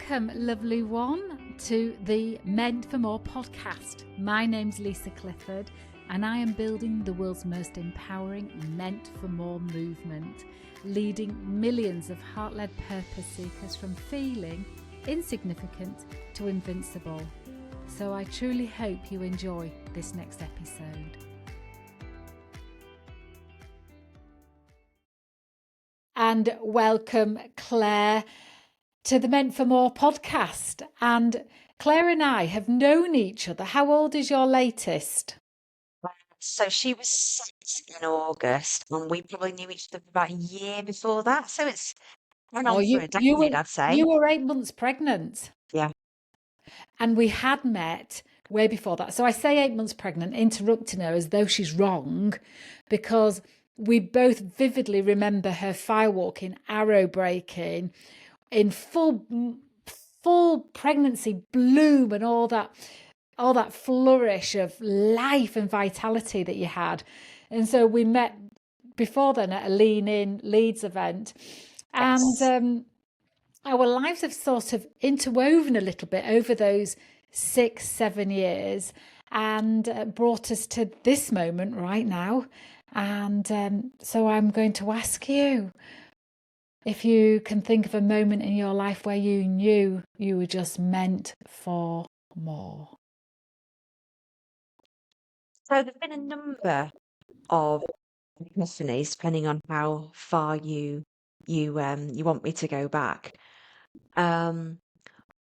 Welcome, lovely one, to the Meant for More podcast. My name's Lisa Clifford, and I am building the world's most empowering Meant for More movement, leading millions of heart-led purpose seekers from feeling insignificant to invincible. So I truly hope you enjoy this next episode. And welcome, Claire, to the Meant for More podcast. And Claire and I have known each other. How old is your latest? So she was 6 in August, and we probably knew each other for about a year before that. So it's gone on for a decade, I'd say. You were 8 months pregnant. Yeah. And we had met way before that. So I say 8 months pregnant, interrupting her as though she's wrong, because we both vividly remember her firewalking, arrow breaking, in full pregnancy bloom and all that flourish of life and vitality that you had. And so we met before then at a Lean In Leeds event. Yes. And our lives have sort of interwoven a little bit over those 6-7 years and brought us to this moment right now. And so I'm going to ask you if you can think of a moment in your life where you knew you were just meant for more. So there's been a number of epiphanies, depending on how far you want me to go back. But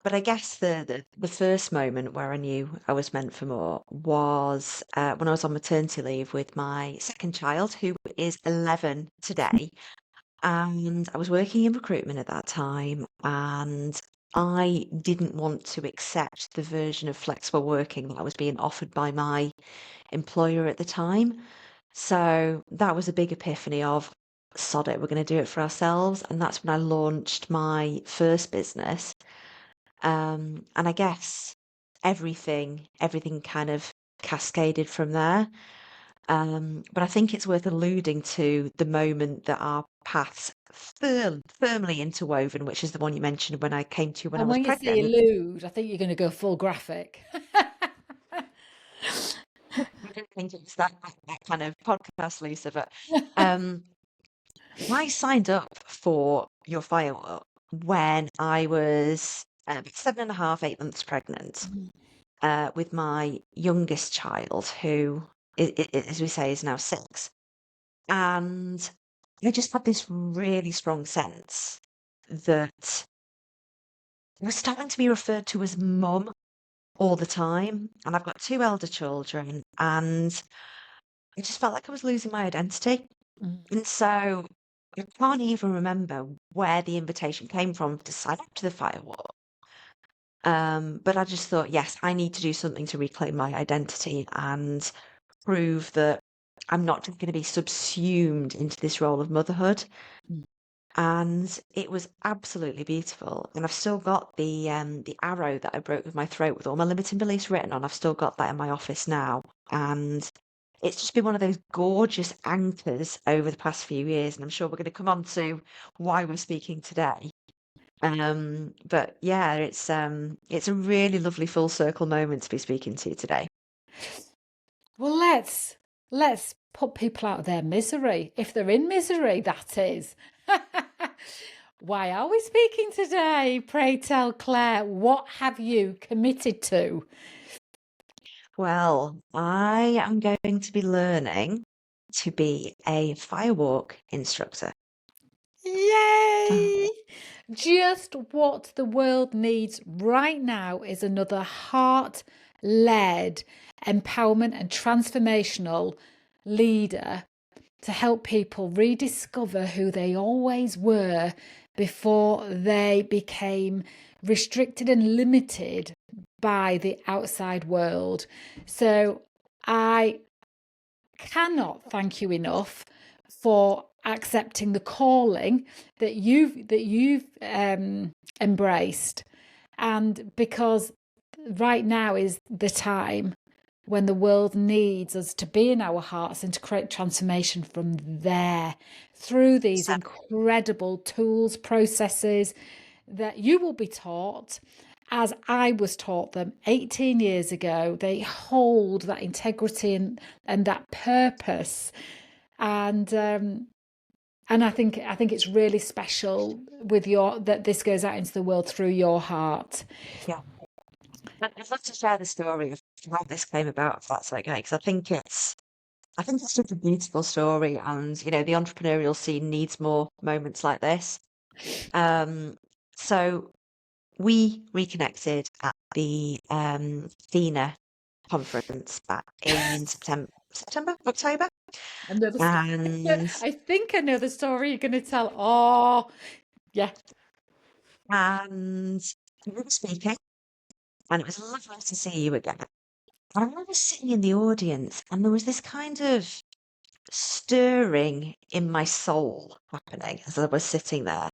I guess the first moment where I knew I was meant for more was when I was on maternity leave with my second child, who is 11 today. And I was working in recruitment at that time, and I didn't want to accept the version of flexible working that was being offered by my employer at the time. So that was a big epiphany of, sod it, we're going to do it for ourselves. And that's when I launched my first business. And I guess everything kind of cascaded from there. But I think it's worth alluding to the moment that our paths firmly interwoven, which is the one you mentioned when I came to you when I was And when pregnant. you say allude, I think you're going to go full graphic. I didn't think it was that kind of podcast, Lisa, but I signed up for your Firewalk when I was 7.5, 8 months pregnant with my youngest child, who, as we say, is now 6. And I just had this really strong sense that I was starting to be referred to as mum all the time. And I've got 2 elder children, and I just felt like I was losing my identity. And so I can't even remember where the invitation came from to sign up to the Firewalk. But I just thought, yes, I need to do something to reclaim my identity and prove that I'm not just going to be subsumed into this role of motherhood. And it was absolutely beautiful. And I've still got the arrow that I broke with my throat with all my limiting beliefs written on. I've still got that in my office now. And it's just been one of those gorgeous anchors over the past few years. And I'm sure we're going to come on to why we're speaking today. But yeah, it's a really lovely full circle moment to be speaking to you today. Well, let's put people out of their misery, if they're in misery, that is. Why are we speaking today? Pray tell, Claire, what have you committed to? Well, I am going to be learning to be a Firewalk instructor. Yay! Just what the world needs right now is another heart-led empowerment and transformational leader to help people rediscover who they always were before they became restricted and limited by the outside world. So I cannot thank you enough for accepting the calling that you've embraced, and because right now is the time when the world needs us to be in our hearts and to create transformation from there through these incredible tools, processes, that you will be taught as I was taught them 18 years ago. They hold that integrity and that purpose. And I think it's really special with that this goes out into the world through your heart. Yeah. I'd love to share the story of how this came about, if that's okay, because I think it's such a beautiful story, and you know, the entrepreneurial scene needs more moments like this. So we reconnected at the Athena conference back in October, and I think I know the story you're going to tell. Oh, yeah. and we were speaking, and it was lovely to see you again. And I was sitting in the audience, and there was this kind of stirring in my soul happening as I was sitting there.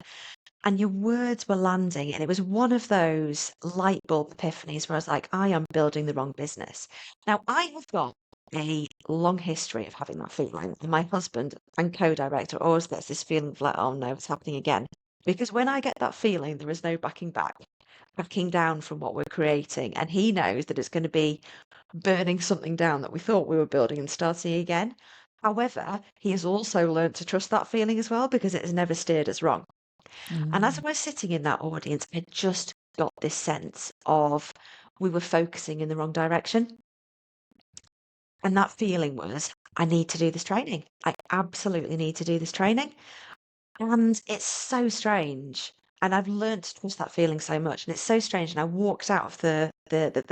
And your words were landing, and it was one of those light bulb epiphanies where I was like, I am building the wrong business. Now, I have got a long history of having that feeling. And my husband and co-director always gets this feeling of like, oh no, it's happening again. Because when I get that feeling, there is no backing down from what we're creating. And he knows that it's going to be burning something down that we thought we were building and starting again. However, he has also learned to trust that feeling as well, because it has never steered us wrong. And as I was sitting in that audience, I just got this sense of we were focusing in the wrong direction. And that feeling was, I need to do this training. I absolutely need to do this training. And it's so strange. And I've learned to trust that feeling so much. And it's so strange. And I walked out of the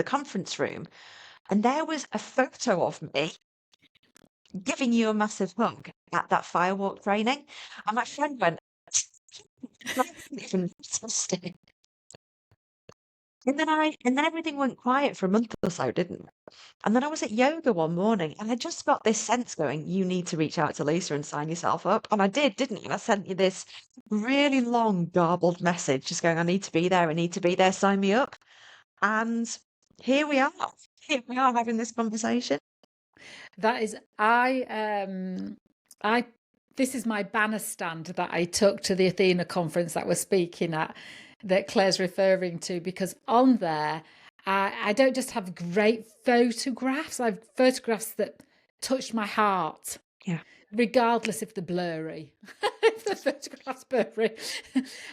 conference room, and there was a photo of me giving you a massive hug at that Firewalk training. And my friend went, I didn't even trust it. And then everything went quiet for a month or so, didn't it? And then I was at yoga one morning, and I just got this sense going, you need to reach out to Lisa and sign yourself up. And I did, didn't you? I sent you this really long, garbled message just going, I need to be there, sign me up. And here we are. Here we are having this conversation. That is, this is my banner stand that I took to the Athena conference that we're speaking at, that Claire's referring to, because on there, I don't just have great photographs, I have photographs that touched my heart. Yeah. Regardless if they're blurry, if the photograph's blurry.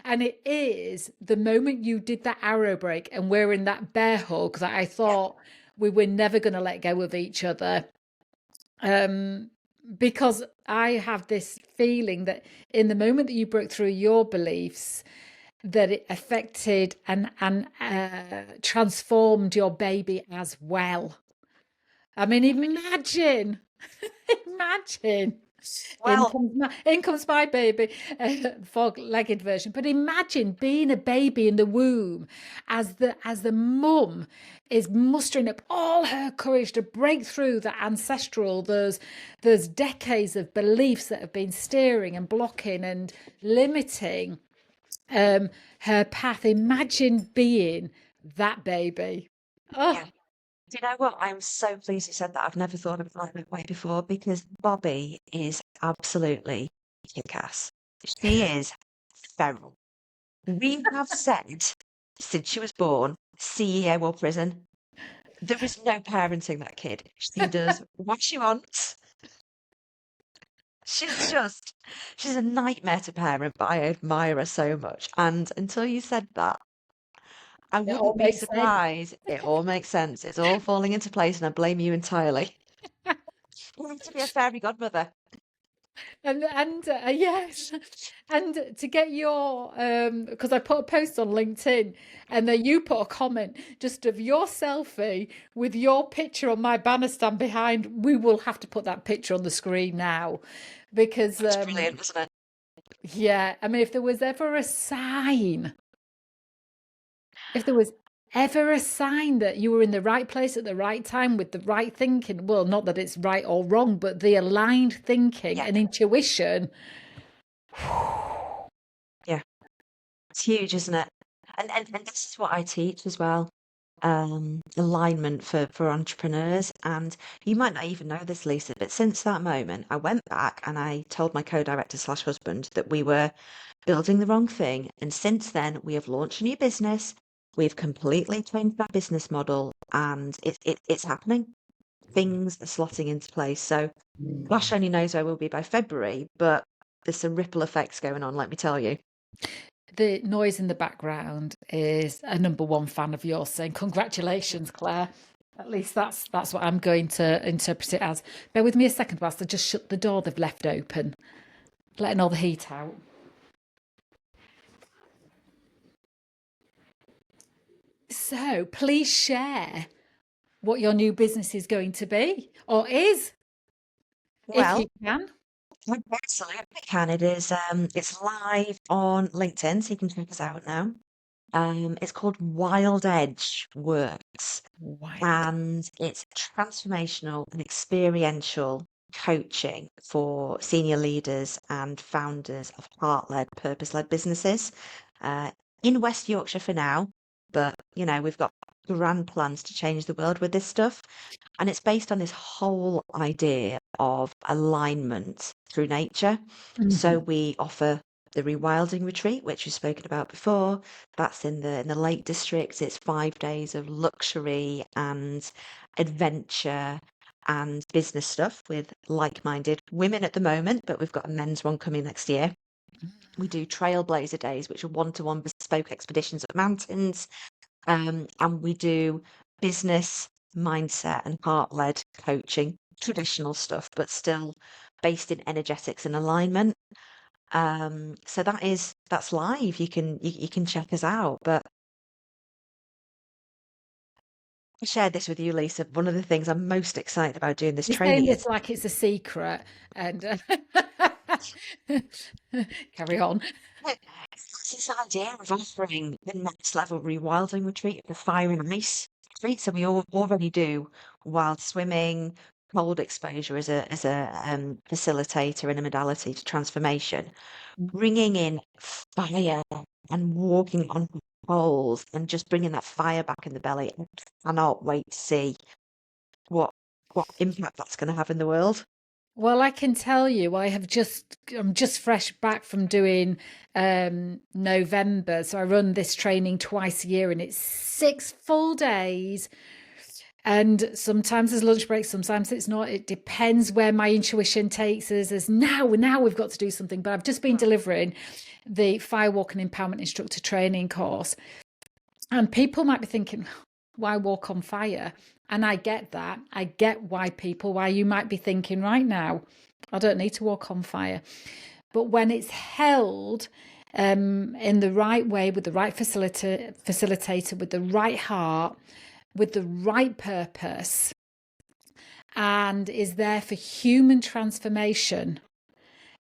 And it is the moment you did that arrow break and we're in that bear hug that I thought we were never going to let go of each other. Because I have this feeling that in the moment that you broke through your beliefs, that it affected and transformed your baby as well. I mean, imagine. Well, In comes my baby, fog-legged version. But imagine being a baby in the womb as the mum is mustering up all her courage to break through the ancestral, those decades of beliefs that have been steering and blocking and limiting her path. Imagine being that baby. Oh. yeah. Do you know what? I'm so pleased you said that. I've never thought of it like that way before, because Bobby is absolutely kick-ass. She is feral. We have said since she was born, CEO or prison. There is no parenting that kid. She does what she wants. She's a nightmare to parent, but I admire her so much. And until you said that, I It all wouldn't be makes sense. surprised. It all makes sense. It's all falling into place, and I blame you entirely. You have to be a fairy godmother. And yes, and to get your because I put a post on LinkedIn, and then you put a comment just of your selfie with your picture on my banner stand behind. We will have to put that picture on the screen now, because That's brilliant, wasn't it? yeah, I mean, if there was ever a sign that you were in the right place at the right time with the right thinking, well, not that it's right or wrong, but the aligned thinking and intuition. Yeah, it's huge, isn't it? And this is what I teach as well. alignment for entrepreneurs. And you might not even know this, Lisa, but since that moment, I went back and I told my co-director slash husband that we were building the wrong thing. And since then, we have launched a new business. We've completely changed our business model, and it's happening. Things are slotting into place. So, gosh only knows where we'll be by February, but there's some ripple effects going on, let me tell you. The noise in the background is a number one fan of yours saying, "Congratulations, Claire." At least that's what I'm going to interpret it as. Bear with me a second whilst I just shut the door they've left open, letting all the heat out. So please share what your new business is going to be, or is, if Well, you can. I absolutely can. It's live on LinkedIn, so you can check us out now. It's called WildEdge Worx, Wild. and it's transformational and experiential coaching for senior leaders and founders of heart-led, purpose-led businesses uh, in West Yorkshire for now. But, we've got grand plans to change the world with this stuff. And it's based on this whole idea of alignment through nature. So Mhm. we offer the Rewilding retreat, which we've spoken about before. That's in the Lake District. It's 5 days of luxury and adventure and business stuff with like-minded women at the moment, but we've got a men's one coming next year. We do Trailblazer Days, which are one-to-one bespoke expeditions up mountains. And we do business mindset and heart-led coaching, traditional stuff, but still based in energetics and alignment. So that's live. You can check us out. But I shared this with you, Lisa. One of the things I'm most excited about doing this You're saying training is this like it's a secret, and carry on. it's this idea of offering the next level rewilding retreat, the fire and ice retreat. So we already do wild swimming, cold exposure as a facilitator and a modality to transformation. Bringing in fire and walking on poles and just bringing that fire back in the belly. I cannot wait to see what what impact that's going to have in the world. Well, I can tell you, I'm just fresh back from doing November. So I run this training twice a year and it's 6 full days. And sometimes there's lunch breaks, sometimes it's not. It depends where my intuition takes us. As now we've got to do something. But I've just been delivering the Firewalk and Empowerment Instructor training course. And people might be thinking, why walk on fire? And I get that. I get why you might be thinking right now, I don't need to walk on fire. But when it's held in the right way, with the right facilitator, with the right heart, with the right purpose, and is there for human transformation,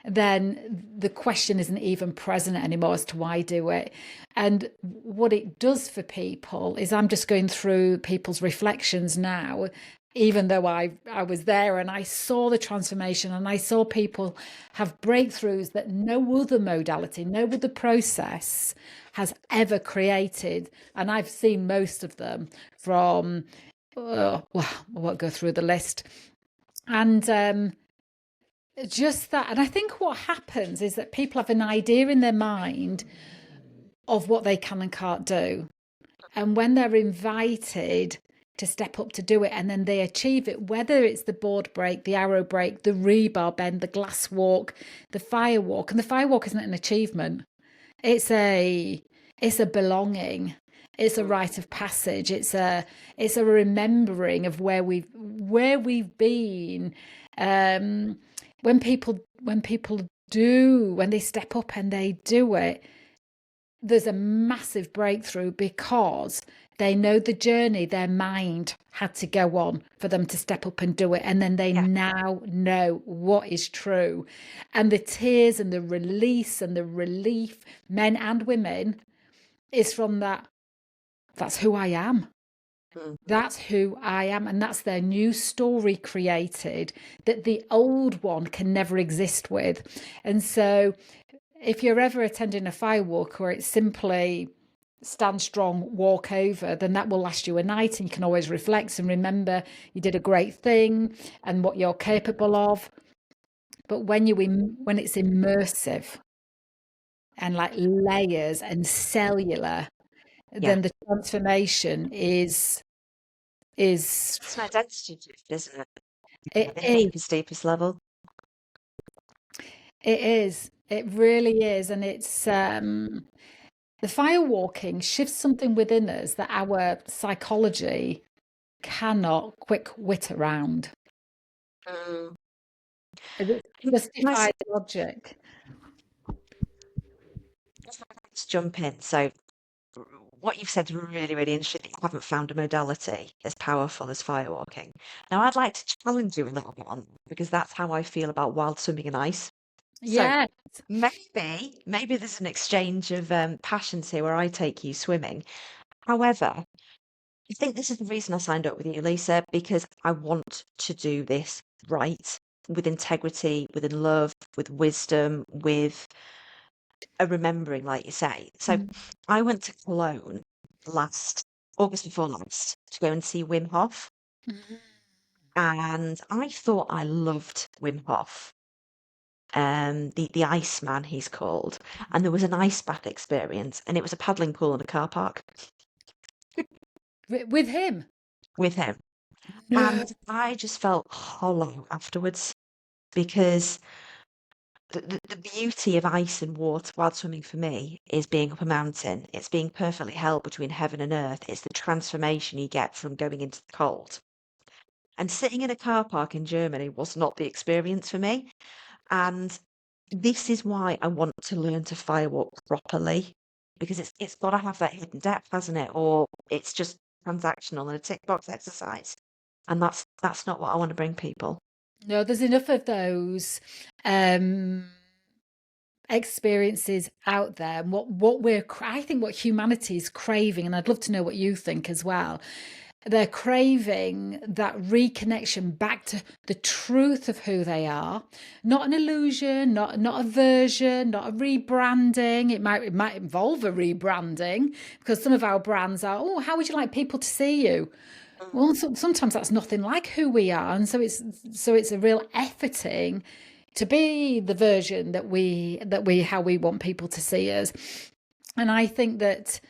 then the question isn't even present anymore as to why do it. And what it does for people is, I'm just going through people's reflections now, even though I was there and I saw the transformation and I saw people have breakthroughs that no other modality, no other process has ever created. And I've seen most of them from, well, I won't go through the list. And just that. And I think what happens is that people have an idea in their mind of what they can and can't do. And when they're invited to step up to do it, and then they achieve it, whether it's the board break, the arrow break, the rebar bend, the glass walk, the firewalk. And the firewalk isn't an achievement. It's a belonging. It's a rite of passage. It's a remembering of where we've been. When people when they step up and they do it, there's a massive breakthrough because they know the journey their mind had to go on for them to step up and do it. And then they now know what is true. And the tears and the release and the relief, men and women, is from that. That's who I am. That's who I am. And that's their new story created that the old one can never exist with. And so if you're ever attending a firewalk where it's simply stand strong, walk over, then that will last you a night, and you can always reflect and remember you did a great thing and what you're capable of. But when it's immersive and like layers and cellular, Yeah. then the transformation is It's an identity shift, isn't it? it At the is deepest level. it is it really is, and it's the firewalking shifts something within us that our psychology cannot quick wit around. Mm. It's Can I justified logic. just jump in? So, what you've said is really, really interesting. You haven't found a modality as powerful as firewalking. Now, I'd like to challenge you a little bit on that, because that's how I feel about wild swimming in ice. So, Yeah. maybe there's an exchange of passions here where I take you swimming. However, I think this is the reason I signed up with you, Lisa, because I want to do this right, with integrity, with love, with wisdom, with a remembering, like you say. So Mm. I went to Cologne last August before last to go and see Wim Hof, Mhm. and I thought I loved Wim Hof. The Iceman he's called, and there was an ice bath experience, and it was a paddling pool in a car park With him. with him. No. And I just felt hollow afterwards, because the beauty of ice and water while swimming for me is being up a mountain. It's being perfectly held between heaven and earth. It's the transformation you get from going into the cold. And sitting in a car park in Germany was not the experience for me. And this is why I want to learn to firewalk properly, because it's got to have that hidden depth, hasn't it? Or it's just transactional and a tick box exercise. And that's not what I want to bring people. No, there's enough of those um experiences out there. And I think what humanity is craving, and I'd love to know what you think as well. They're craving that reconnection back to the truth of who they are, not an illusion, not a version, not a rebranding. It might involve a rebranding, because some of our brands are, oh, how would you like people to see you? Well, sometimes that's nothing like who we are, and so it's a real efforting to be the version that we how we want people to see us. And I think that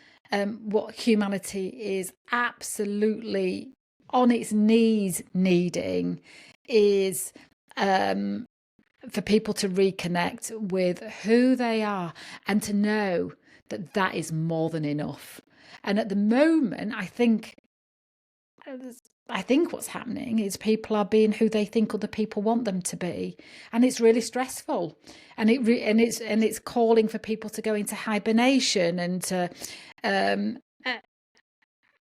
what humanity is absolutely on its knees needing is for people to reconnect with who they are, and to know that that is more than enough. And at the moment, I think what's happening is people are being who they think other people want them to be, and it's really stressful. And it's calling for people to go into hibernation, um, uh,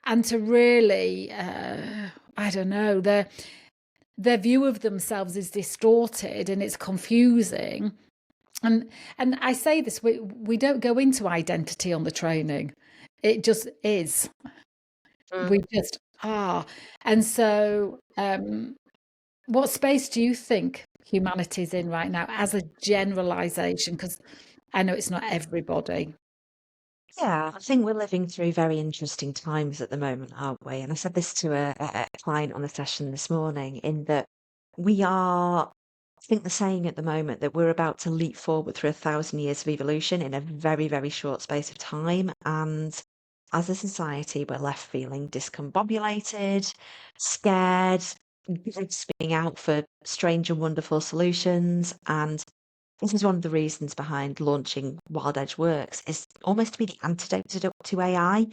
and to really, I don't know, their view of themselves is distorted and it's confusing. And I say this, we don't go into identity on the training. It just is. We Mm. just are. And so, what space do you think humanity's in right now as a generalization? Because I know it's not everybody. Yeah, I think we're living through very interesting times at the moment, aren't we? And I said this to a client on a session this morning, in that we are, I think the saying at the moment, that we're about to leap forward through 1,000 years of evolution in a very, very short space of time. And as a society, we're left feeling discombobulated, scared, gasping out for strange and wonderful solutions. And this is one of the reasons behind launching WildEdge Worx, is almost to be the antidote to AI.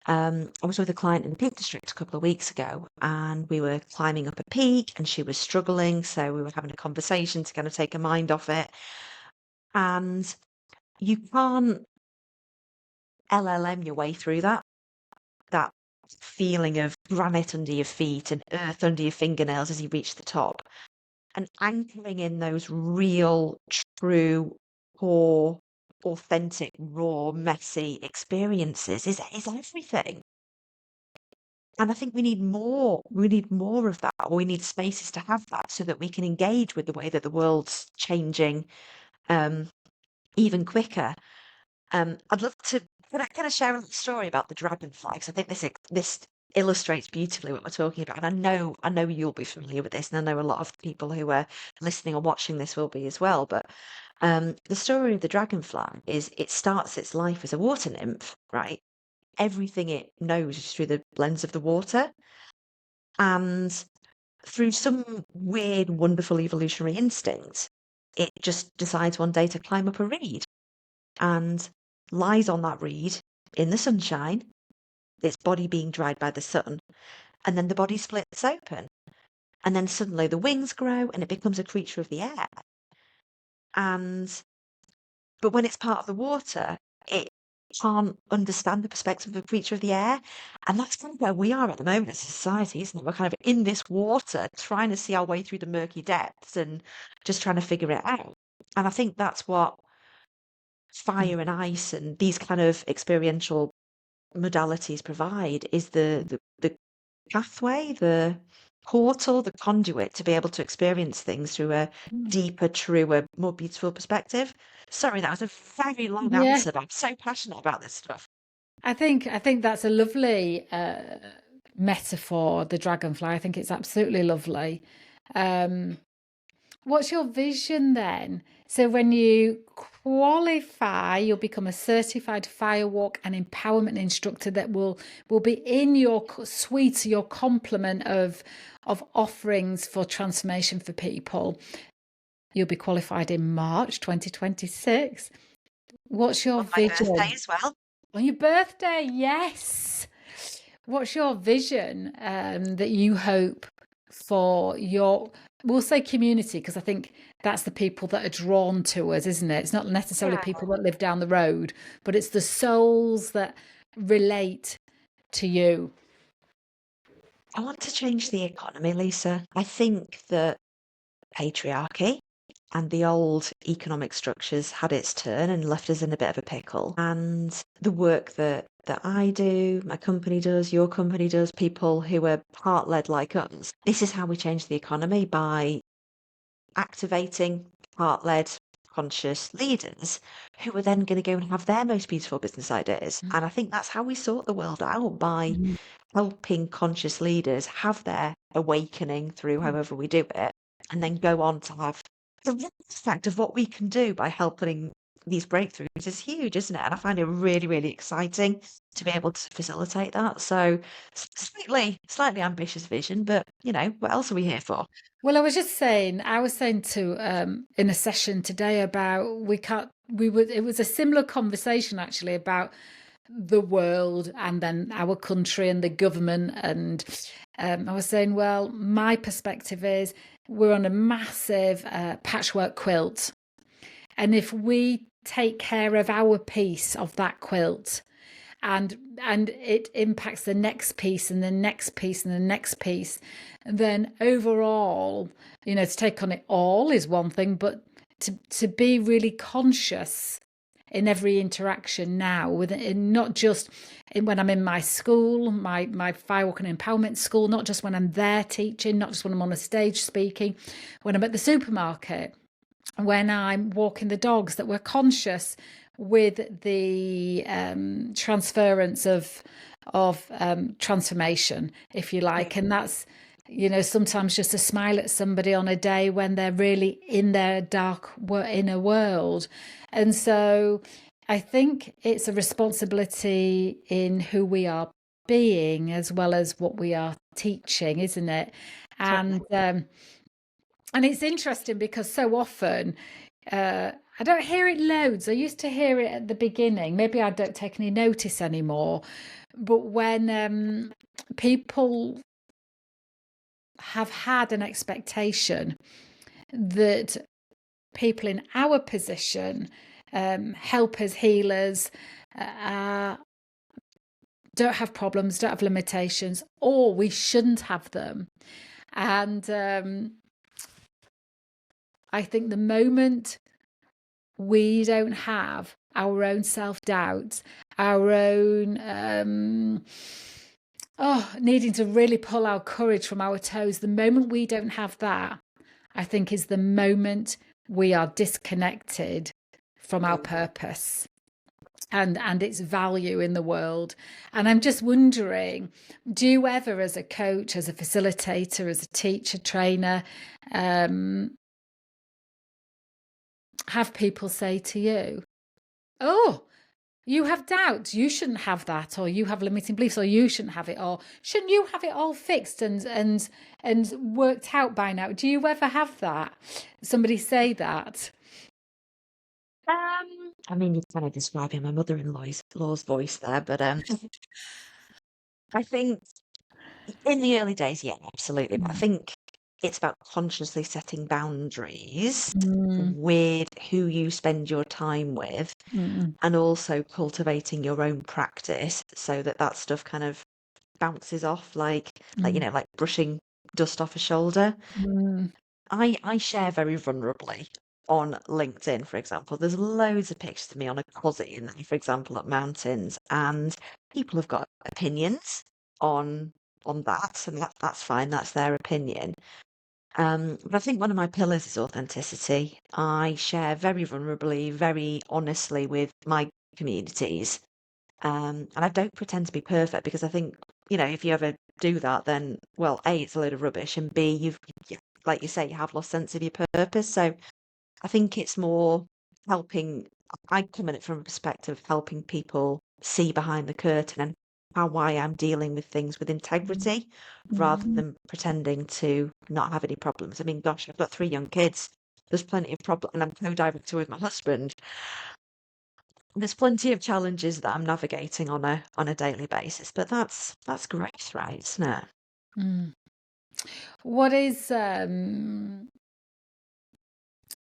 I was with a client in the Peak District a couple of weeks ago, and we were climbing up a peak, and she was struggling. So we were having a conversation to kind of take her mind off it. And you can't LLM your way through that feeling of granite under your feet and earth under your fingernails as you reach the top. And anchoring in those real, true, poor, authentic, raw, messy experiences is everything. And I think we need more. We need more of that, or we need spaces to have that, so that we can engage with the way that the world's changing, um, even quicker. I'd love to Can I share a little story about the dragonfly? Because I think this illustrates beautifully what we're talking about. And I know you'll be familiar with this, and I know a lot of people who are listening or watching this will be as well. But the story of the dragonfly is it starts its life as a water nymph, right? Everything it knows is through the lens of the water. And through some weird, wonderful evolutionary instinct, it just decides one day to climb up a reed and lies on that reed in the sunshine, its body being dried by the sun, and then the body splits open. And then suddenly the wings grow and it becomes a creature of the air. And but when it's part of the water, it can't understand the perspective of a creature of the air. And that's kind of where we are at the moment as a society, isn't it? We're kind of in this water, trying to see our way through the murky depths and just trying to figure it out. And I think that's what fire and ice and these kind of experiential modalities provide is the pathway, the portal, the conduit to be able to experience things through a deeper, truer, more beautiful perspective. Sorry, that was a very long Yeah, answer, but I'm so passionate about this stuff. I think that's a lovely metaphor, the dragonfly. I think it's absolutely lovely. Um, what's your vision then? So when you qualify, you'll become a certified Firewalk and empowerment instructor that will be in your suite, your complement of offerings for transformation for people. You'll be qualified in March 2026. What's your On my birthday vision? as well. On your birthday, yes. What's your vision that you hope for your, we'll say community, because I think that's the people that are drawn to us, isn't it? It's not necessarily Yeah. people that live down the road, but it's the souls that relate to you. I want to change the economy, Lisa. I think that patriarchy and the old economic structures had its turn and left us in a bit of a pickle. And the work that I do, my company does, your company does, people who are part led like us, this is how we change the economy by activating part led conscious leaders who are then going to go and have their most beautiful business ideas. And I think that's how we sort the world out by helping conscious leaders have their awakening through however we do it, and then go on to have the real effect of what we can do by helping these breakthroughs is huge, isn't it? And I find it really, really exciting to be able to facilitate that. So slightly ambitious vision, but what else are we here for? Well, I was saying to in a session today about it was a similar conversation actually about the world and then our country and the government. And I was saying, well, my perspective is we're on a massive patchwork quilt. And if we take care of our piece of that quilt, and it impacts the next piece and the next piece and the next piece, then overall, to take on it all is one thing, but to be really conscious in every interaction now, with not just when I'm in my school, my Firewalk and empowerment school, not just when I'm there teaching, not just when I'm on a stage speaking, when I'm at the supermarket, when I'm walking the dogs, that we're conscious with the transference of transformation, if you like. And that's sometimes just a smile at somebody on a day when they're really in their dark inner world. And so I think it's a responsibility in who we are being as well as what we are teaching, isn't it? And it's interesting because so often I don't hear it loads. I used to hear it at the beginning. Maybe I don't take any notice anymore. But when people have had an expectation that people in our position, helpers, healers, don't have problems, don't have limitations, or we shouldn't have them. And I think the moment we don't have our own self-doubt, our own needing to really pull our courage from our toes, the moment we don't have that, I think is the moment we are disconnected from our purpose. and its value in the world. And I'm just wondering, do you ever, as a coach, as a facilitator, as a teacher, trainer, have people say to you, oh, you have doubts, you shouldn't have that, or you have limiting beliefs, or you shouldn't have it, or shouldn't you have it all fixed and worked out by now? Do you ever have that? Somebody say that? I mean, you're kind of describing my mother-in-law's voice there, but I think in the early days, yeah, absolutely. But I think it's about consciously setting boundaries Mm, with who you spend your time with, mm, and also cultivating your own practice so that that stuff kind of bounces off, mm, like brushing dust off a shoulder. mm, I share very vulnerably on LinkedIn, for example. There's loads of pictures of me on a cosy in there, for example, at mountains, and people have got opinions on that, and that's fine. That's their opinion. But I think one of my pillars is authenticity. I share very vulnerably, very honestly with my communities. And I don't pretend to be perfect because I think, if you ever do that, then, well, A, it's a load of rubbish, and B, like you say, you have lost sense of your purpose. So I think it's more helping. I come at it from a perspective of helping people see behind the curtain and how I am dealing with things with integrity rather mm. than pretending to not have any problems. I mean, gosh, I've got 3 young kids. There's plenty of problems, and I'm co-director with my husband. There's plenty of challenges that I'm navigating on a daily basis, but that's growth, right, isn't it? Mm. What is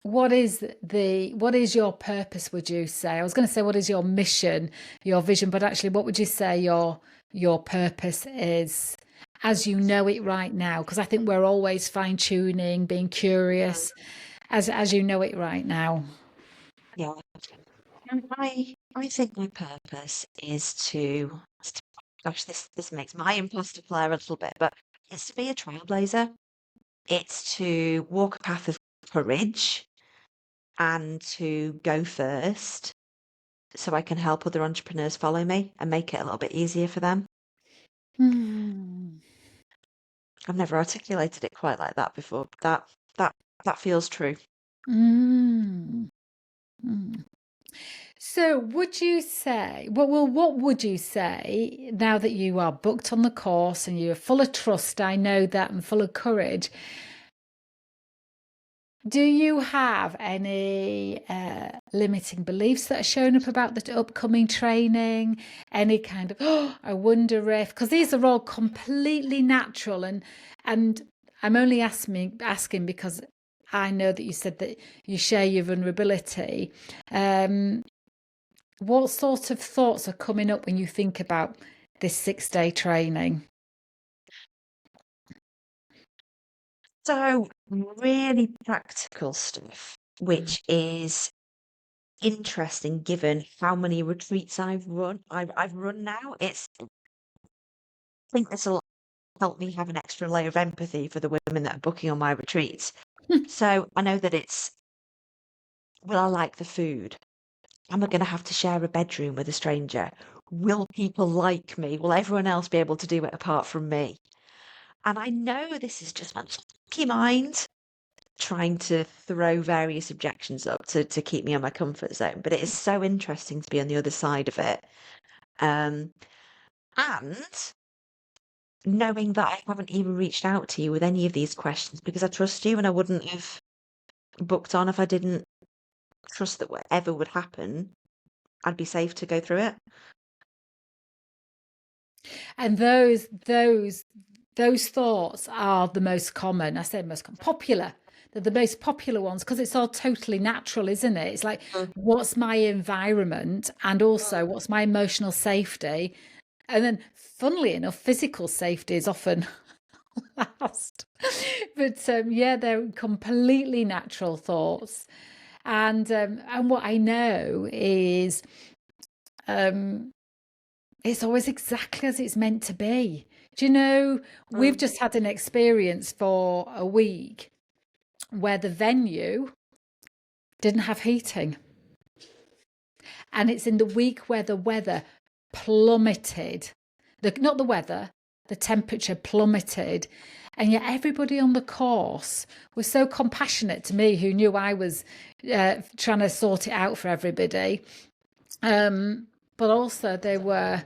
what is your purpose, would you say? I was going to say what is your mission, your vision, but actually what would you say your purpose is as you know it right now? Because I think we're always fine-tuning, being Mm. curious as you know it right now. Yeah. And I think my purpose is gosh, this makes my imposter player a little bit, but it's to be a trailblazer. It's to walk a path of courage and to go first so I can help other entrepreneurs follow me and make it a little bit easier for them. Hmm. I've never articulated it quite like that before, but that feels true. Mm. Mm. So, would you say, what would you say now that you are booked on the course and you're full of trust? I know that, and full of courage. Do you have any limiting beliefs that are showing up about the upcoming training? Any kind of, oh, I wonder if, because these are all completely natural, and I'm only asking because I know that you said that you share your vulnerability. What sort of thoughts are coming up when you think about this 6-day training? So really practical stuff, which is interesting given how many retreats I've run now. I think this will help me have an extra layer of empathy for the women that are booking on my retreats. So I know that will I like the food? Am I going to have to share a bedroom with a stranger? Will people like me? Will everyone else be able to do it apart from me? And I know this is just my monkey mind trying to throw various objections up to keep me on my comfort zone. But it is so interesting to be on the other side of it. Um, and knowing that I haven't even reached out to you with any of these questions because I trust you and I wouldn't have booked on if I didn't trust that whatever would happen, I'd be safe to go through it. And those thoughts are the most common. I say most popular. They're the most popular ones because it's all totally natural, isn't it? It's like, Mm, what's my environment, and mm. also what's my emotional safety, and then, funnily enough, physical safety is often last. But yeah, they're completely natural thoughts, and what I know is um, it's always exactly as it's meant to be. Do you know, we've Mm. just had an experience for a week where the venue didn't have heating. And it's in the week where the weather plummeted. Not the weather, the temperature plummeted. And yet everybody on the course was so compassionate to me, who knew I was trying to sort it out for everybody. But also they were,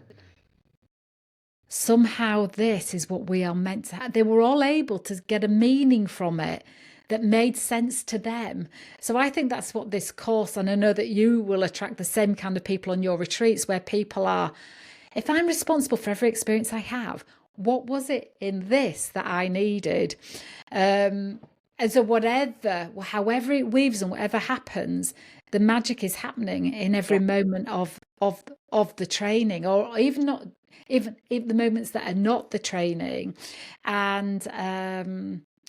somehow this is what we are meant to have. They were all able to get a meaning from it that made sense to them. So I think that's what this course, and I know that you will attract the same kind of people on your retreats, where people are, if I'm responsible for every experience I have, what was it in this that I needed? And so however it weaves and whatever happens, the magic is happening in every moment of the training, or even not, even the moments that are not the training. And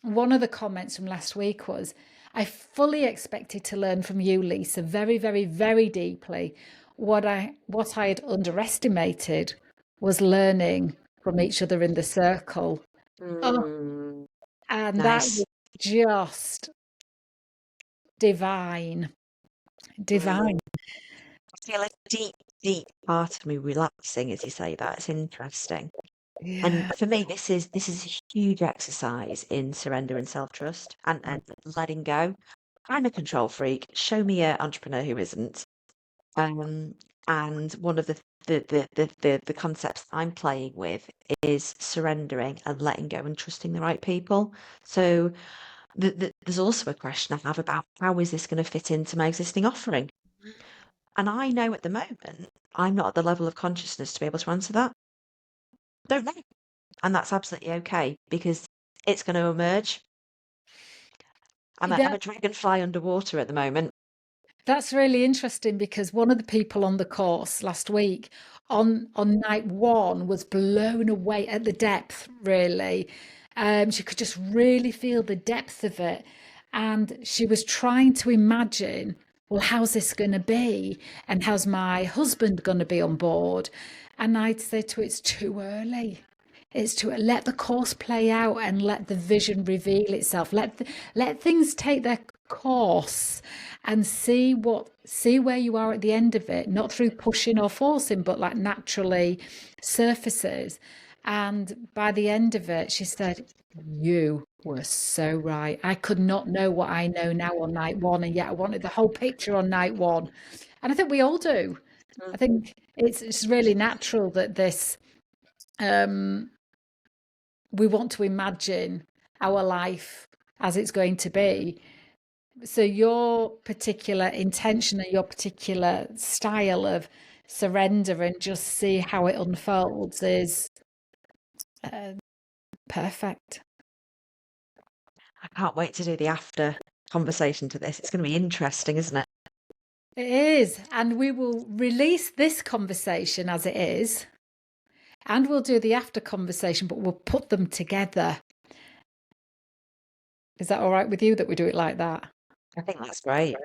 one of the comments from last week was, I fully expected to learn from you, Lisa, very, very, very deeply. What I had underestimated was learning from each other in the circle. Oh, and that Nice. was just divine. Divine. I feel a deep, deep part of me relaxing as you say that. It's interesting. And Yeah. for me, this is a huge exercise in surrender and self-trust and letting go. I'm a control freak. Show me an entrepreneur who isn't. And one of the concepts I'm playing with is surrendering and letting go and trusting the right people. So there's also a question I have about, how is this going to fit into my existing offering? And I know at the moment I'm not at the level of consciousness to be able to answer that. Don't know. And that's absolutely okay, because it's going to emerge. I'm a dragonfly underwater at the moment. That's really interesting, because one of the people on the course last week on night one was blown away at the depth, really. She could just really feel the depth of it. And she was trying to imagine, well, how's this going to be? And how's my husband going to be on board? And I'd say to her, it's too early. It's to let the course play out and let the vision reveal itself. Let things take their course and see where you are at the end of it, not through pushing or forcing, but like naturally surfaces. And by the end of it, she said, you were so right. I could not know what I know now on night one, and yet I wanted the whole picture on night one. And I think we all do. I think it's really natural that this we want to imagine our life as it's going to be. So your particular intention and your particular style of surrender and just see how it unfolds is perfect. I can't wait to do the after conversation to this. It's going to be interesting, isn't it? It is. And we will release this conversation as it is. And we'll do the after conversation, but we'll put them together. Is that all right with you that we do it like that? I think that's great.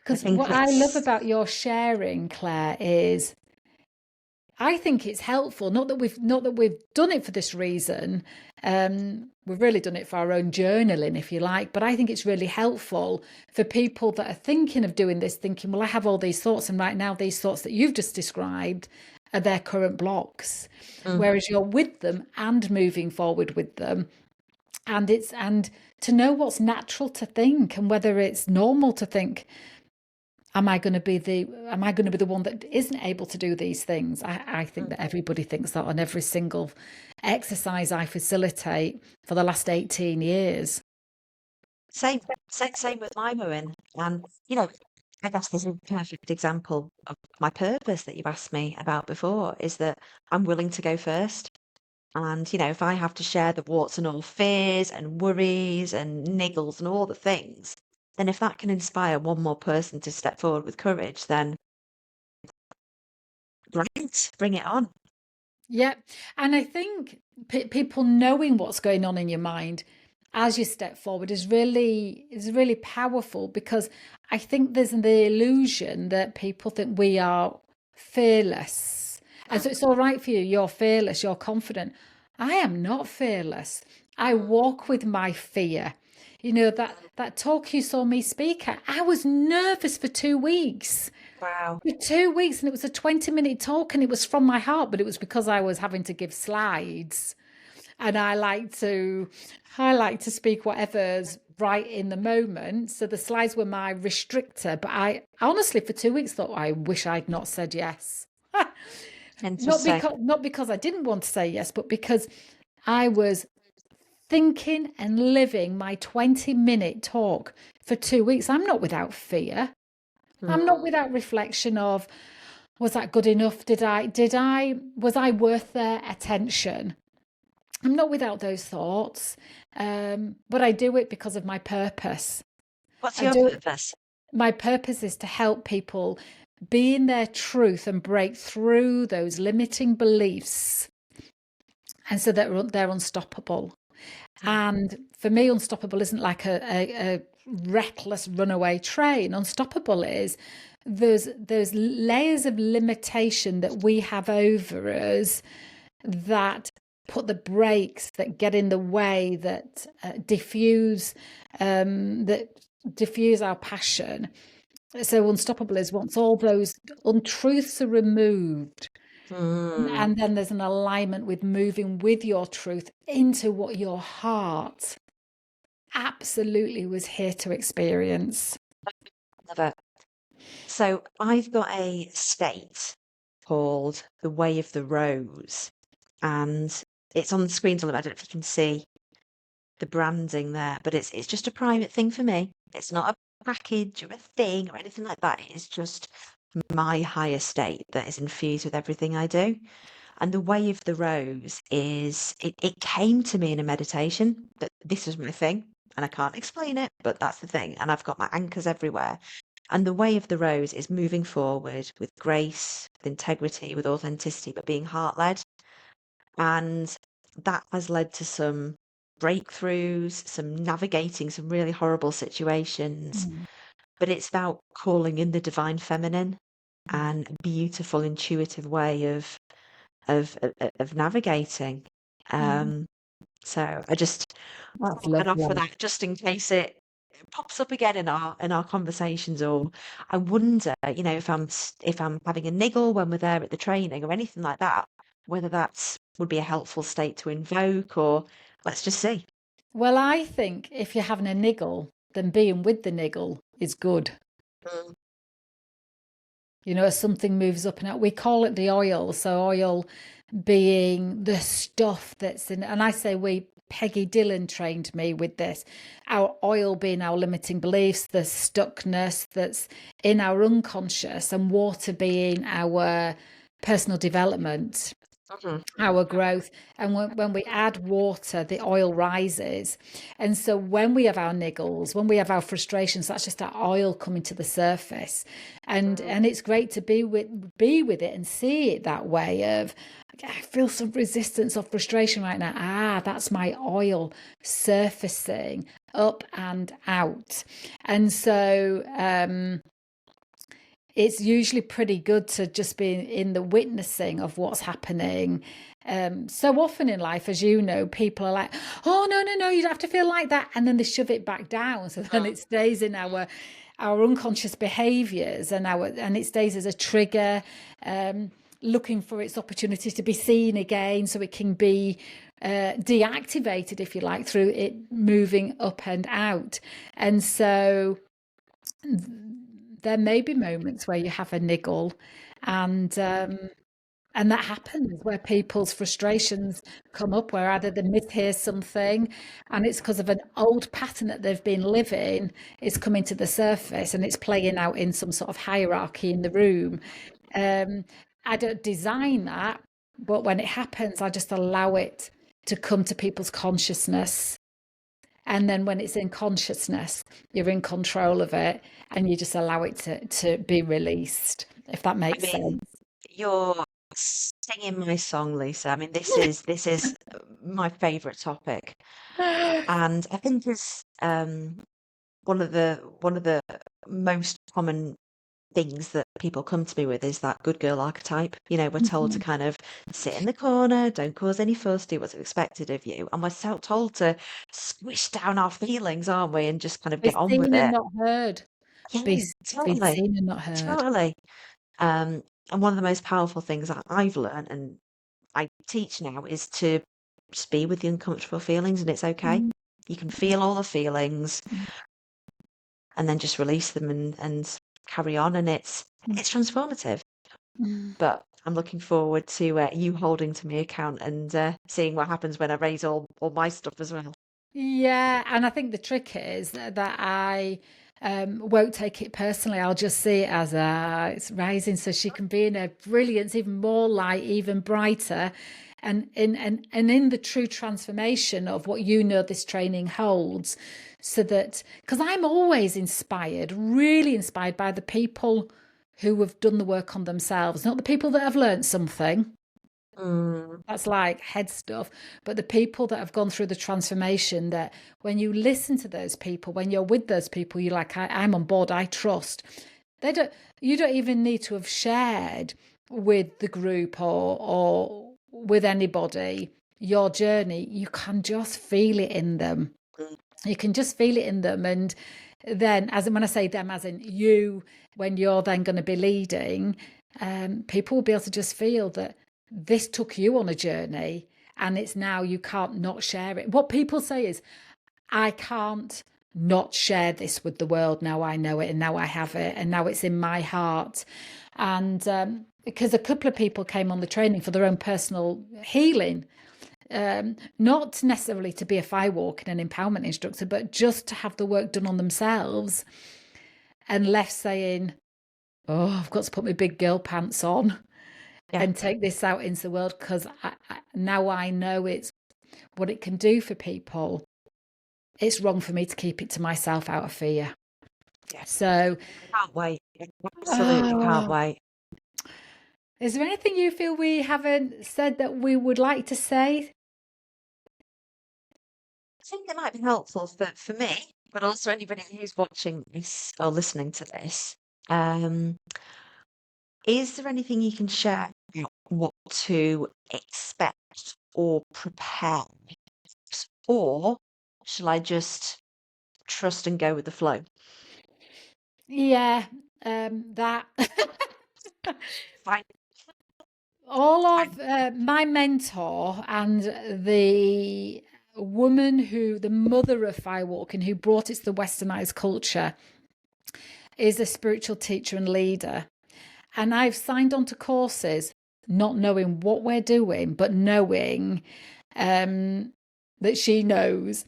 Because what I love about your sharing, Claire, is I think it's helpful. Not that we've done it for this reason. We've really done it for our own journaling, if you like. But I think it's really helpful for people that are thinking of doing this, thinking, well, I have all these thoughts, and right now these thoughts that you've just described are their current blocks. Whereas you're with them and moving forward with them. And to know what's natural to think, and whether it's normal to think, am I going to be the one that isn't able to do these things? I think that everybody thinks that on every single exercise I facilitate for the last 18 years. Same with my mowing. And, I guess this is a perfect example of my purpose that you've asked me about before, is that I'm willing to go first. And, if I have to share the warts and all fears and worries and niggles and all the things, then if that can inspire one more person to step forward with courage, then great, bring it on. Yeah. And I think people knowing what's going on in your mind as you step forward is really powerful, because I think there's the illusion that people think we are fearless. And so it's all right for you. You're fearless. You're confident. I am not fearless. I walk with my fear. You know, that talk you saw me speak at, I was nervous for 2 weeks. Wow. For 2 weeks, and it was a 20-minute talk, and it was from my heart, but it was because I was having to give slides. And I like to speak whatever's right in the moment. So the slides were my restrictor. But I honestly, for 2 weeks, thought I wish I'd not said yes. Interesting. Not because I didn't want to say yes, but because I was thinking and living my 20-minute talk for 2 weeks. I'm not without fear. I'm not without reflection of, was that good enough? Was I worth their attention? I'm not without those thoughts, but I do it because of my purpose. What's I your do it. purpose? My purpose is to help people be in their truth and break through those limiting beliefs, and so that they're unstoppable. And for me, unstoppable isn't like a reckless runaway train. Unstoppable is those layers of limitation that we have over us that put the brakes, that get in the way, that diffuse our passion. So unstoppable is once all those untruths are removed, and then there's an alignment with moving with your truth into what your heart absolutely was here to experience. Love it. So I've got a state called the Way of the Rose, and it's on the screen. I don't know if you can see the branding there, but it's just a private thing for me. It's not a package or a thing or anything like that. It's just my higher state that is infused with everything I do. And the Way of the Rose it came to me in a meditation that this was my thing, and I can't explain it, but that's the thing. And I've got my anchors everywhere. And the Way of the Rose is moving forward with grace, with integrity, with authenticity, but being heart led. And that has led to some breakthroughs, some navigating some really horrible situations. Mm. But it's about calling in the divine feminine and a beautiful, intuitive way of navigating. Mm. So I just That's thought I'd offer lovely. that just in case it pops up again in our conversations, or I wonder, if I'm having a niggle when we're there at the training or anything like that, whether that's would be a helpful state to invoke, or let's just see. Well, I think if you're having a niggle, then being with the niggle is good. Mm, You know, as something moves up and out, we call it the oil. So, oil being the stuff that's in, and I say Peggy Dillon trained me with this. Our oil being our limiting beliefs, the stuckness that's in our unconscious, and water being our personal development, mhm, our growth. And when we add water, the oil rises. And so when we have our niggles, when we have our frustrations, that's just our oil coming to the surface. And it's great to be with it and see it that way of, I feel some resistance or frustration right now. That's my oil surfacing up and out. And so it's usually pretty good to just be in the witnessing of what's happening. So often in life, as you know, people are like, oh, no, you don't have to feel like that. And then they shove it back down. So then it stays in our unconscious behaviors, and it stays as a trigger, looking for its opportunity to be seen again, so it can be deactivated, if you like, through it moving up and out. And so there may be moments where you have a niggle, and that happens where people's frustrations come up, where either they mishear something and it's because of an old pattern that they've been living, it's coming to the surface and it's playing out in some sort of hierarchy in the room. I don't design that, but when it happens, I just allow it to come to people's consciousness. And then when it's in consciousness, you're in control of it, and you just allow it to be released, if that I makes mean, sense. you're singing my song, Lisa. I mean, this is my favorite topic, and I think is one of the most common things that people come to me with is that good girl archetype. We're told to kind of sit in the corner, don't cause any fuss, do what's expected of you. And we're told to squish down our feelings, aren't we? And just kind of Be get on with seen and it. not heard. Yeah, Be totally. seen and not heard. Totally. And one of the most powerful things that I've learned and I teach now is to just be with the uncomfortable feelings, and it's okay. Mm. You can feel all the feelings Mm. and then just release them and carry on, and it's transformative. Mm. But I'm looking forward to you holding to me account and seeing what happens when I raise all my stuff as well. Yeah, and I think the trick is that I won't take it personally. I'll just see it as it's rising, so she can be in her brilliance, even more light, even brighter, and in the true transformation of what this training holds. So that, because I'm always inspired, really inspired by the people who have done the work on themselves, not the people that have learned something. Mm, That's like head stuff. But the people that have gone through the transformation, that when you listen to those people, when you're with those people, you're like, I'm on board, I trust. You don't even need to have shared with the group or with anybody your journey. You can just feel it in them. mm, You can just feel it in them. And then, as in, when I say them, as in you, when you're then going to be leading, people will be able to just feel that this took you on a journey, and it's now you can't not share it. What people say is, I can't not share this with the world. Now I know it, and now I have it, and now it's in my heart. And because a couple of people came on the training for their own personal healing, not necessarily to be a firewalking and empowerment instructor, but just to have the work done on themselves, and left saying, oh, I've got to put my big girl pants on yeah, and take this out into the world, because now I know it's what it can do for people. It's wrong for me to keep it to myself out of fear. yeah. So, Can't wait. Absolutely can't wait. is there anything you feel we haven't said that we would like to say? I think it might be helpful for me, but also anybody who's watching this or listening to this. Um, is there anything you can share about what to expect or prepare? Or shall I just trust and go with the flow? Yeah, that. Fine. All Fine. of my mentor and the the mother of Firewalking, who brought it to the westernized culture, is a spiritual teacher and leader. And I've signed on to courses, not knowing what we're doing, but knowing that she knows.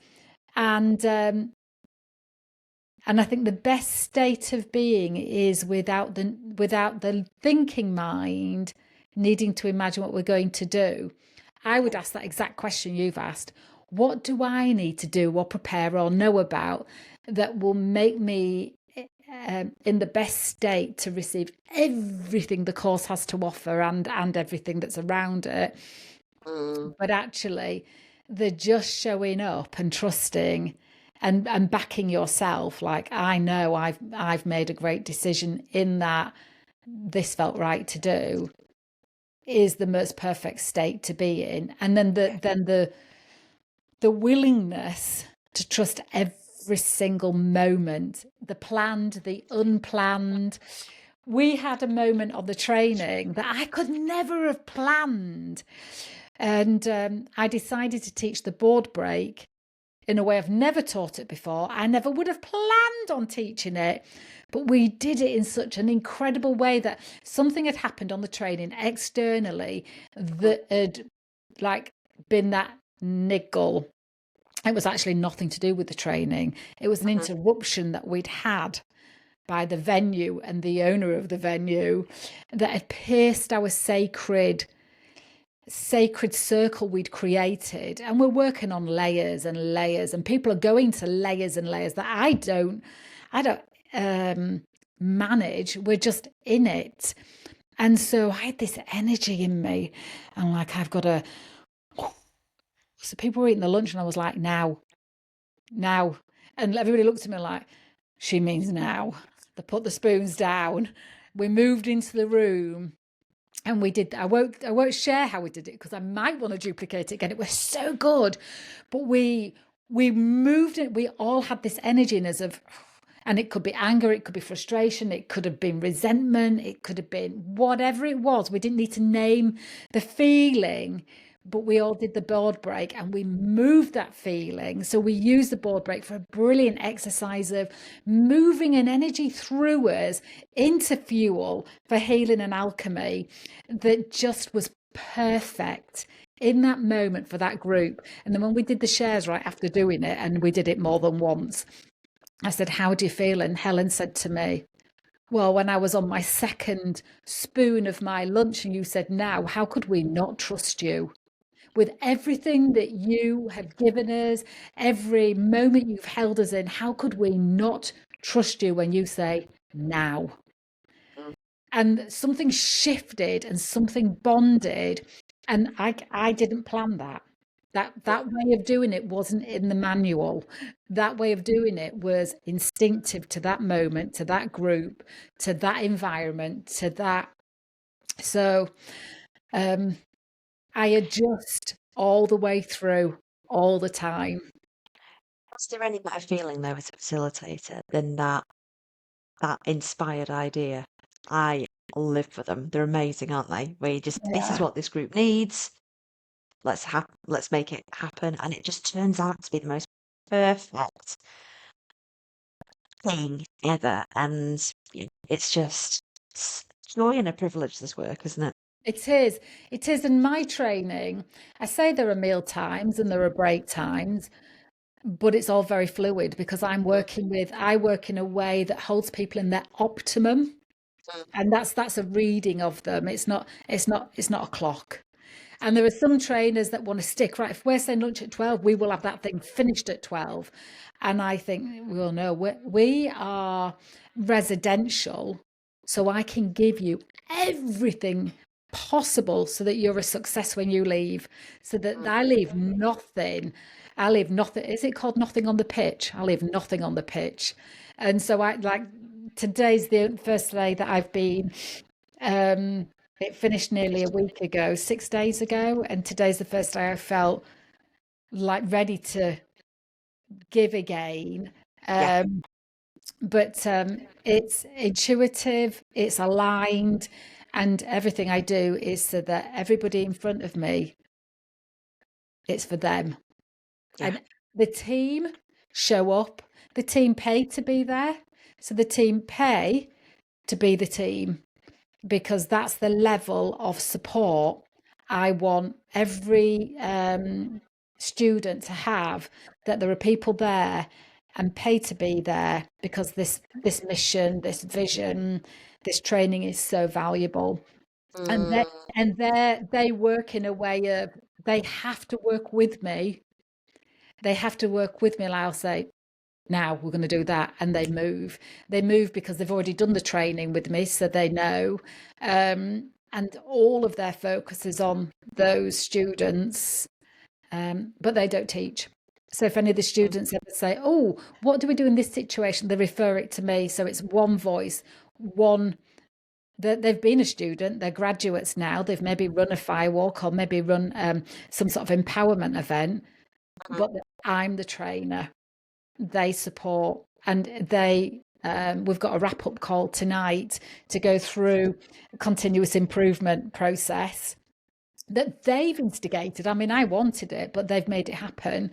And I think the best state of being is without the thinking mind needing to imagine what we're going to do. I would ask that exact question you've asked. What do I need to do or prepare or know about that will make me in the best state to receive everything the course has to offer, and everything that's around it? Mm, But actually, the just showing up and trusting and backing yourself, like, I know I've made a great decision in that this felt right to do, is the most perfect state to be in. And then the willingness to trust every single moment, the planned, the unplanned. We had a moment on the training that I could never have planned. And I decided to teach the board break in a way I've never taught it before. I never would have planned on teaching it, but we did it in such an incredible way that something had happened on the training externally that had like been that niggle. It was actually nothing to do with the training. It was an interruption that we'd had by the venue and the owner of the venue that had pierced our sacred circle we'd created. And we're working on layers and layers, and people are going to layers and layers that I don't manage. We're just in it. And so I had this energy in me, and like, I've got to. So people were eating the lunch, and I was like, now. And everybody looked at me like, she means now. They put the spoons down. We moved into the room and we did. I won't share how we did it because I might want to duplicate it again. It was so good. But we moved it. We all had this energy in us of, and it could be anger, it could be frustration, it could have been resentment, it could have been whatever it was. We didn't need to name the feeling, but we all did the board break and we moved that feeling. So we used the board break for a brilliant exercise of moving an energy through us into fuel for healing and alchemy that just was perfect in that moment for that group. And then when we did the shares right after doing it, and we did it more than once, I said, how do you feel? And Helen said to me, well, when I was on my second spoon of my lunch and you said, now, how could we not trust you? With everything that you have given us, every moment you've held us in, how could we not trust you when you say now? And something shifted and something bonded. And I didn't plan that. That way of doing it wasn't in the manual. That way of doing it was instinctive to that moment, to that group, to that environment, to that. So I adjust all the way through, all the time. Was there any better feeling though as a facilitator than that inspired idea? I live for them. They're amazing, aren't they? Where you just, this is Yeah. what this group needs. Let's make it happen. And it just turns out to be the most perfect thing ever. And it's just joy and a privilege, this work, isn't it? It is. It is. In my training, I say there are meal times and there are break times, but it's all very fluid because I work in a way that holds people in their optimum. And that's a reading of them. It's not a clock. And there are some trainers that want to stick, right, if we're saying lunch at 12, we will have that thing finished at 12. And I think, well, no, we are residential, so I can give you everything possible so that you're a success when you leave, so that I leave nothing. I leave nothing. Is it called nothing on the pitch? I leave nothing on the pitch. And so I like, today's the first day that I've been. It finished nearly a week ago, 6 days ago, and today's the first day I felt like ready to give again. Yeah. But it's intuitive, it's aligned, and everything I do is so that everybody in front of me, it's for them. Yeah. And the team show up, the team pay to be there. So the team pay to be the team, because that's the level of support I want every student to have, that there are people there and pay to be there because this mission, this vision, this training is so valuable. And they work in a way of, they have to work with me. They have to work with me, and I'll say, now we're going to do that, and they move because they've already done the training with me, so they know, and all of their focus is on those students, but they don't teach. So if any of the students ever say, oh, what do we do in this situation, they refer it to me. So it's one voice, one, they've been a student, they're graduates now, they've maybe run a Firewalk or maybe run some sort of empowerment event, but I'm the trainer. They support, and we've got a wrap-up call tonight to go through a continuous improvement process that they've instigated. I mean, I wanted it, but they've made it happen.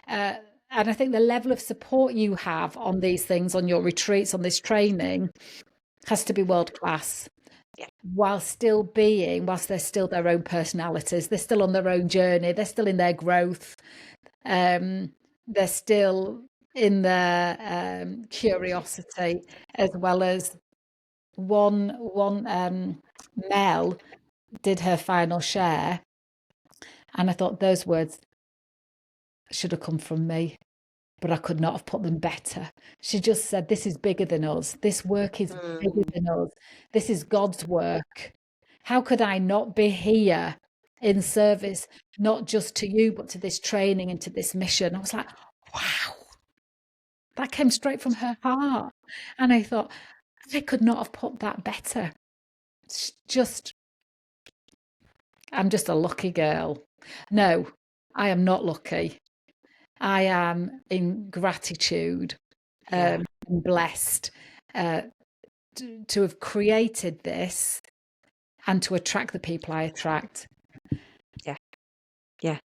And I think the level of support you have on these things, on your retreats, on this training, has to be world class. Yeah. Whilst they're still their own personalities, they're still on their own journey, they're still in their growth, they're still in their curiosity, as well as one Mel did her final share, and I thought those words should have come from me, but I could not have put them better. She just said, this is bigger than us, this work is bigger than us, this is God's work. How could I not be here in service, not just to you, but to this training and to this mission? I was like, wow, that came straight from her heart. And I thought, I could not have put that better. It's just, I'm just a lucky girl. No, I am not lucky. I am in gratitude, Yeah, and blessed to have created this and to attract the people I attract. yeah, yeah.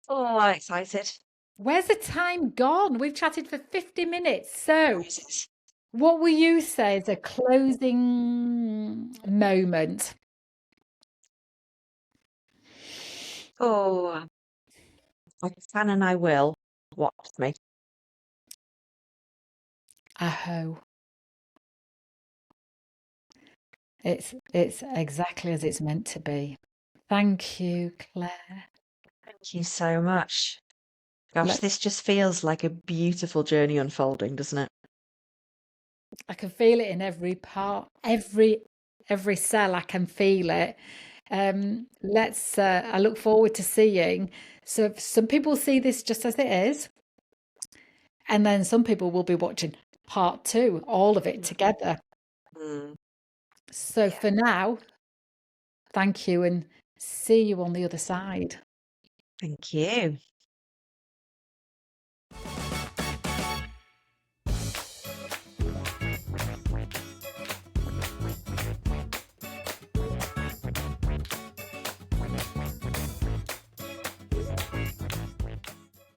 Oh, I'm excited. Where's the time gone? We've chatted for 50 minutes. So, Roses. what will you say is a closing moment? Oh, I can and I will. Watch me. Aho. It's exactly as it's meant to be. Thank you, Claire. Thank you so much. Gosh, Let, this just feels like a beautiful journey unfolding, doesn't it? I can feel it in every part, every cell. I can feel it. Let's. I look forward to seeing. So some people see this just as it is, and then some people will be watching part two, all of it together. Mm, So yeah. for now, thank you and see you on the other side. Thank you.